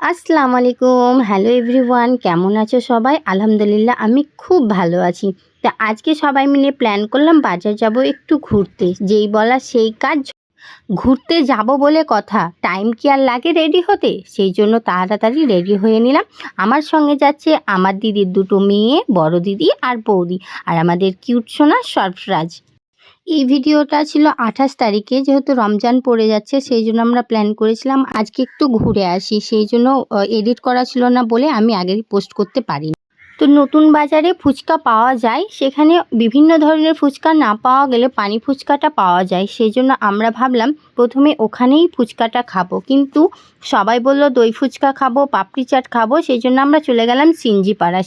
আসসালামু আলাইকুম। Hello everyone, কেমন আছো সবাই? আলহামদুলিল্লাহ আমি খুব ভালো আছি। তা আজকে সবাই মিলে প্ল্যান করলাম বাজার যাব একটু ঘুরতে। যেই বলা সেই কাজ, ঘুরতে যাব বলে কথা, টাইম কি আর লাগে রেডি হতে? সেই জন্য তাড়াতাড়ি রেডি হয়ে নিলাম। আমার সঙ্গে যাচ্ছে আমার দিদির দুটো মেয়ে, বড় দিদি আর বৌদি, আর আমাদের কিউট সোনা সরফরাজ। এই ভিডিওটা ছিল 28 তারিখে, যেহেতু রমজান পড়ে যাচ্ছে সেই জন্য আমরা প্ল্যান করেছিলাম আজকে একটু ঘুরে আসি। সেই জন্য এডিট করা ছিল না বলে আমি আগেই পোস্ট করতে পারিনি। তো নতুন বাজারে ফুচকা পাওয়া যায়, সেখানে বিভিন্ন ধরনের ফুচকা না পাওয়া গেলে পানি ফুচকাটা পাওয়া যায়। সেই জন্য আমরা ভাবলাম প্রথমে ওখানেই ফুচকাটা খাবো, কিন্তু সবাই বলল দই ফুচকা খাবো, পাপড়ি চাট খাবো। সেই জন্য আমরা চলে গেলাম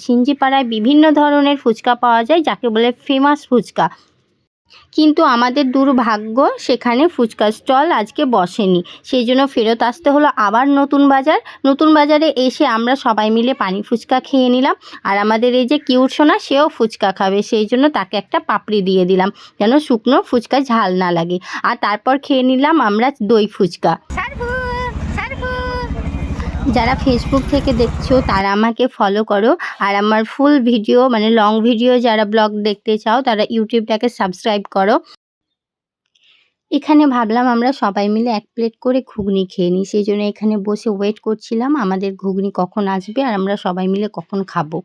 সিঞ্জিপাড়ায় বিভিন্ন ধরনের ফুচকা পাওয়া যায়, যাকে বলে ফেমাস ফুচকা। কিন্তু আমাদের দুর্ভাগ্য, সেখানে ফুচকা স্টল আজকে বসেনি। সেই জন্য ফেরত আসতে হলো আবার নতুন বাজারে এসে আমরা সবাই মিলে পানি ফুচকা খেয়ে নিলাম। আর আমাদের এই যে কিউট সোনা, সেও ফুচকা খাবে, সেই জন্য তাকে একটা পাপড়ি দিয়ে দিলাম, যেন শুকনো ফুচকা ঝাল না লাগে। আর তারপর খেয়ে নিলাম আমরা দই ফুচকা। যারা ফেসবুক থেকে দেখছো তারা আমাকে ফলো করো, আর আমার ফুল ভিডিও মানে লং ভিডিও যারা ব্লগ দেখতে চাও তারা ইউটিউবটাকে সাবস্ক্রাইব করো। এখানে ভাবলাম আমরা সবাই মিলে এক প্লেট করে ঘুগনি খেয়ে নিই। সেই জন্য এখানে বসে ওয়েট করছিলাম আমাদের ঘুগনি কখন আসবে আর আমরা সবাই মিলে কখন খাবো।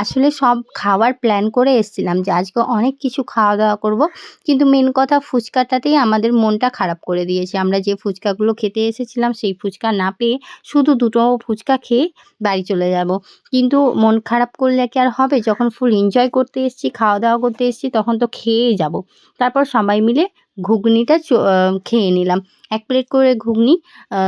আসলে সব খাওয়ার প্ল্যান করে এসেছিলাম যে আজকে অনেক কিছু খাওয়া দাওয়া করব, কিন্তু মেন কথা ফুচকাটাতেই আমাদের মনটা খারাপ করে দিয়েছে। আমরা যে ফুচকাগুলো খেতে এসেছিলাম সেই ফুচকা না পেয়ে শুধু দুটো ফুচকা খেয়ে বাড়ি চলে যাব। কিন্তু মন খারাপ করলে কি আর হবে? যখন ফুল এনজয় করতে এসেছি, খাওয়া দাওয়া করতে এসেছি, তখন তো খেয়েই যাব। তারপর সবাই মিলে ঘুগনিটা খেয়ে নিলাম। ১ প্লেট করে ঘুগনি। আ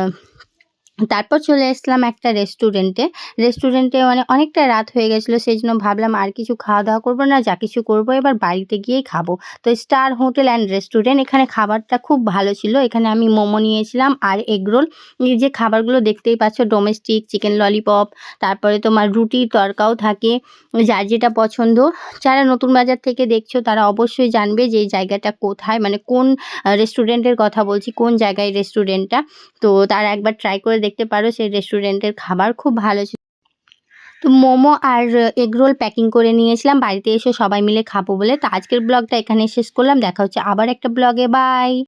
তারপর চলে আসলাম একটা রেস্টুরেন্টে মানে অনেকটা রাত হয়ে গেছিলো, সেইজন্য ভাবলাম আর কিছু খাওয়া দাওয়া করব না, যা কিছু করব এবার বাড়িতে গিয়েই খাবো। তো স্টার হোটেল অ্যান্ড রেস্টুরেন্ট, এখানে খাবারটা খুব ভালো ছিল। এখানে আমি মোমো নিয়েছিলাম আর এগরোল। এই যে খাবারগুলো দেখতেই পাচ্ছ, ডোমেস্টিক চিকেন ললিপপ, তারপরে তোমার রুটির তড়কাও থাকে, যার যেটা পছন্দ। যারা নতুন বাজার থেকে দেখছো তারা অবশ্যই জানবে যে এই জায়গাটা কোথায়, মানে কোন রেস্টুরেন্টের কথা বলছি, কোন জায়গায় রেস্টুরেন্টটা। তো তারা একবার ট্রাই করে দেখতে পারো, সেই রেস্টুরেন্টের খাবার খুব ভালো ছিল। তো মোমো আর এগরোল প্যাকিং করে নিয়েছিলাম বাড়িতে এসে সবাই মিলে খাবো বলে। তো আজকের ব্লগটা এখানেই শেষ করলাম। দেখা হচ্ছে আবার একটা ব্লগে। বাই।